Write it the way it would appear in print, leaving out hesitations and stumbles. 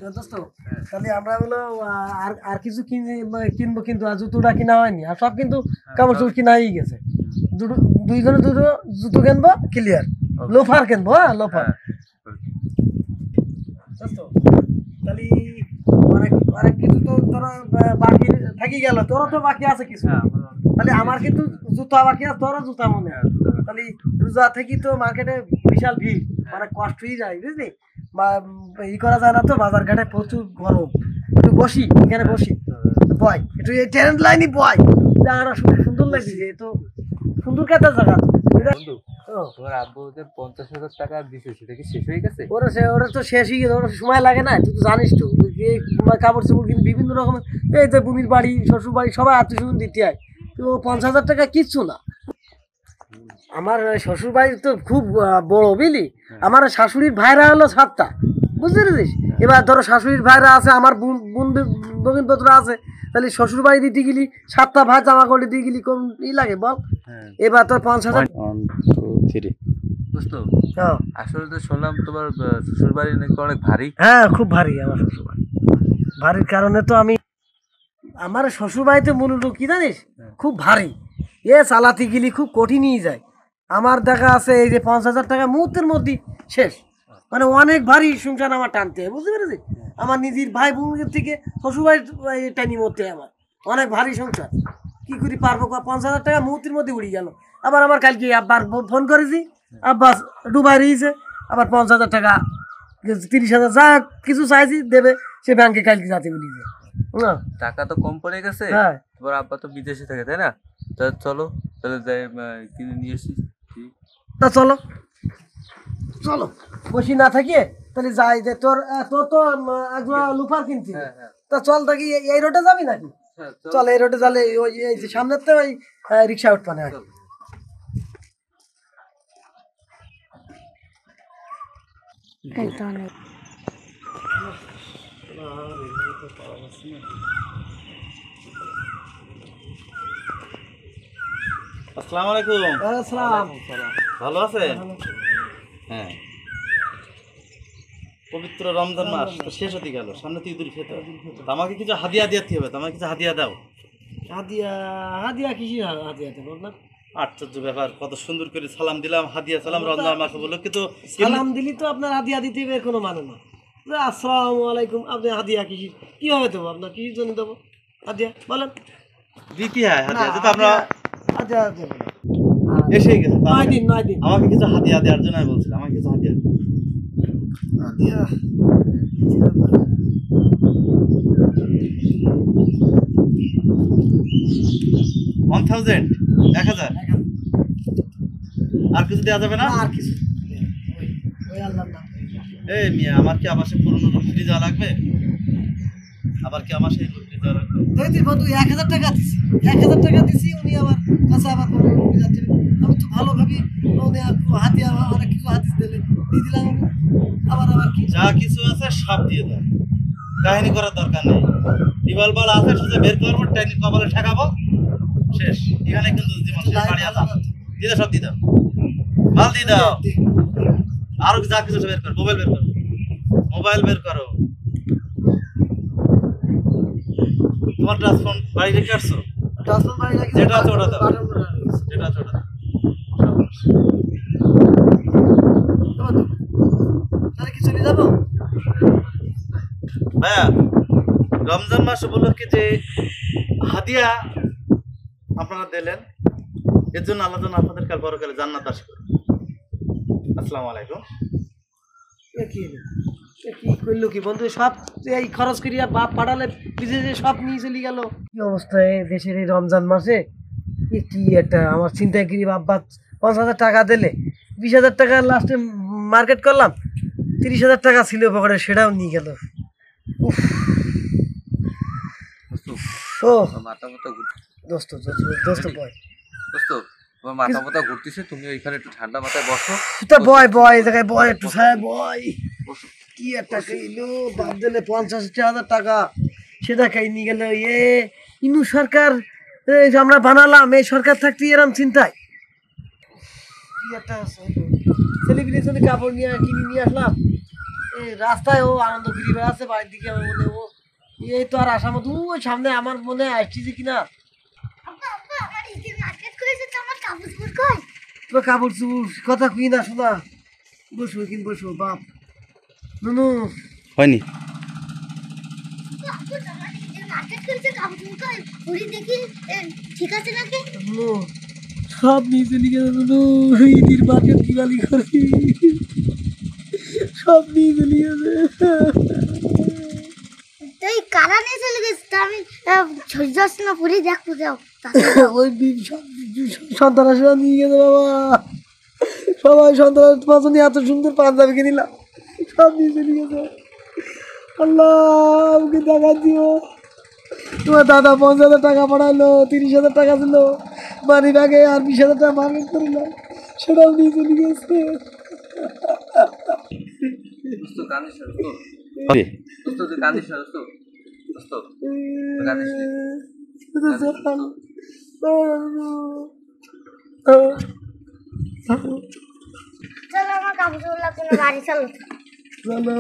দোস্ত তাহলে আমরা হলো আর কিছু কিনবো, কিন্তু আর জুতোটা কিনা হয়নি, আর সব কিন্তু কাপড় চোপড় কিনা হয়ে গেছে। দুইজনে দুটো জুতো কিনবো, ক্লিয়ার। লোফার কিনবো, হ্যাঁ লোফার। দোস্ত তাহলে অনেক অনেক কিছু তো তোরা বাকি থাকি গেল, তোরা তো বাকি আছে কিছু। তাহলে আমার কিন্তু জুতা বাকি আছে, তোরা জুতা মনে হয়। তাহলে রোজা থেকে তো মার্কেটে বিশাল ভিড়, অনেক কষ্ট হয়ে যায়, বুঝলি? ই করা যায় না তো, বাজার ঘাটে প্রচুর গরম। একটু বসি এখানে, বসি বয় একটু, এই ট্রেন লাইনই বয়। জায়গাটা সুন্দর লাগছে, তো সুন্দর কেটে জায়গা। ওরা তো শেষ হয়ে গেছে, ওরা সময় লাগে না, তুই তো জানিস তো। কাপড় চোপড় কিন্তু বিভিন্ন রকমের, এই যে বুনির বাড়ি, শ্বশুর বাড়ি, সবাই আত্মীয় স্বজন দিতে হয়। তো 50,000 টাকা কিচ্ছু না। আমার শ্বশুর বাড়ি তো খুব বড়, বুঝলি? আমার শাশুড়ির ভাইরা হলো 7টা, বুঝতে পেরেছিস? এবার ধরো শাশুড়ির ভাইরা আছে, আমার ভগিনপত্র আছে, তাহলে শ্বশুর বাড়ি দিতে গেলি 7টা ভাই জামা করে দিয়ে গেলি, কোন ই লাগে বল? এবার তোর 5,000। আসলে তো শুনলাম তোমার শ্বশুর বাড়ি নাকি অনেক ভারী। হ্যাঁ, খুব ভারী আমার শ্বশুর বাড়ি। ভারীর কারণে তো আমি, আমার শ্বশুর বাড়িতে মূলত কি জানিস, খুব ভারী। চালাতে গেলি খুব কঠিনই যায়। আমার দেখা আছে এই যে 5,000 টাকা মুহূর্তের মধ্যে শেষ, মানে অনেক ভারী সংসার আমার টানতে হয়, বুঝতে পেরেছি? আমার নিজের ভাই বোনের থেকে শ্বশুর বাড়ির টানি মধ্যে আমার অনেক ভারী সংসার। কি করি পারবো? 5,000 টাকা মুহূর্তের মধ্যে উড়ে গেল। আবার আমার কালকে আব্বার ফোন করেছি, আব্বাস ডুবাই রয়েছে, আবার 5,000 টাকা 30,000 যা কিছু চাইছি দেবে, সে ব্যাংকে কালকে যাতে বলিছে। টাকা তো কম পড়ে গেছে। হ্যাঁ, তোমার আব্বা তো বিদেশে থাকে, তাই না? তা চলো তাহলে যাই কিনে নিয়ে আসি। তা চলো চলো, বসি না থাকিয়ে তাহলে যাই। যে তোর তোর তো একজোড়া লুফার কিনছি, তা চল থাকি। এই রোডে যাবি নাকি? চল এই রোডে যালে ওই এই যে সামনের তো ওই রিক্সা উঠবানে আর আসসালামু আলাইকুম। আসসালাম। ভালো আছেন? হ্যাঁ, পবিত্র রমজান মাস তো শেষ হতে গেল, সামনে তো ঈদুল ফিতর। আমাকে কিছু হাদিয়া দিতে হবে, তোমাকে কিছু হাদিয়া দাও। হাদিয়া? হাদিয়া কিসি হাদিয়া দেবো না? আশ্চর্য ব্যাপার, কত সুন্দর করে সালাম দিলাম, হাদিয়া সালাম রমজান মাস উপলক্ষে। তো সালাম দিলি তো আপনার হাদিয়া দিতে হবে কোনো মানে না। আসসালামু আলাইকুম, আপনি হাদিয়া কিসি কিভাবে দেবো? আপনার কি জন্য দেবো হাদিয়া বলেন? দিতে হয় হাদিয়া, যেটা আমরা হাদিয়া দেবো না। এসেই গেছে। 9 দিন আমাকে কিছু হাদিয়া দেওয়ার জন্য আমি বলছিলাম, আমাকে কিছু হাদিয়া হাদিয়া 1000 1000 আর কিছু দেওয়া যাবে না? আর কিছু ওই আল্লাহর নাম। এই মিয়া, আমার কি আবার সে পুরনো রূপ ফিরে যাওয়া লাগবে? আবার কি আমার সেই রূপ ফিরে যাওয়া লাগবে? তুই বন্ধু 1,000 টাকা দিছি, 1,000 টাকা দিছি, উনি আমার কাছে আবার যাচ্ছে। আমি তো ভালো ভাবি উনি হাতিয়া অনেক কিছু হাতিস দিলে দিয়ে দিলাম, আবার কি যা কিছু আছে সব দিয়ে দাও, কাহিনী করার দরকার নেই। টিবল বল আছে, সোজা বের করবো, টাইনি কপালে ঠেকাবো, শেষ। এখানে কিন্তু জীবন শেষ। বাড়ি আছে, দিয়ে দাও, সব দিয়ে দাও, মাল দিয়ে দাও। আরো যা কিছু বের করো, মোবাইল বের করো, মোবাইল বের করো। তোমার ট্রান্সফোন বাড়ি রেখে আসছো? যেটা আছে ওটা দাও, যেটা আছে ওটা দাও। তাহলে কি চলে যাবো? ভাইয়া, রমজান মাস উপলক্ষে যে হাদিয়া আপনারা দিলেন, এর জন্য আল্লাহ যেন আপনাদের কাল পরকালে জান্নাত দান করুন। আসসালামু আলাইকুম। কি করলো কি বন্ধু, সব এই খরচ করিয়া বাপ পাঠালে বিদেশে সব নিয়ে চলে গেল। কি অবস্থা দেশের এই রমজান মাসে? কি একটা আমার চিন্তায় করি। বাপ 5,000 টাকা দিলে, 20,000 টাকা লাস্টে মার্কেট করলাম, 30,000 টাকা ছিল পকেটে, সেটাও নিয়ে গেল। ও দোস্ত দোস্ত বয়, দোস্ত তোমার মাথা মাথা ঘুরতেছে, তুমি ওইখানে একটু ঠান্ডা মাথায় বসো। বয় বয় এই জায়গায় বয় একটু, সাহেব বয়। কি একটা খাইলো বাপ দিলে 50,000 টাকা, সেটা খাই নিয়ে গেল। ইনু সরকার আমরা বানালাম, এই সরকার থাকতে এরম চিন্তায়। কি একটা সেলিব্রিটির কাপড় নিয়ে কিনে নিয়ে আসলাম, এই রাস্তায় ও আনন্দ ফিরে বেড়াচ্ছে বাড়ির দিকে আমার মনে ও এই তো আর আসার মতো ওই সামনে আমার মনে আসছে কিনা তো কাপড় চুপড় কথা কুই না শোনা বসো কিন্তু বসো বাপ নুনু হয়নি ঠিক আছে নাকি নুনু সব নিচে লিখে নুনু ঈদের মার্কেট দিওয়ালি করি সব নিচে লিখেছে তুই কারা নিয়ে চলে গেছিস তা আমি সূর্যাস্ত না পুরি দেখবো যাও ওই সন্তানাসরা নিয়ে গেছে বাবা সবাই সন্তান পাঁচজন এত সুন্দর পাঞ্জাবি কিনিলাম সব নিয়ে চলে গেছে আল্লাহ আমাকে টাকা দিও তোমার দাদা 50,000 টাকা পাঠালো 30,000 টাকা ছিল মানি ব্যাগে আর 20,000 টাকা মার্কেট করিলাম সেটাও নিয়ে চলে গেছে দোস্ত কাঁদিস না দোস্ত তুই কাঁদিস না দোস্ত কাঁদিস চলো আমার কাপড় লাগবে না বাড়ি চলো চলো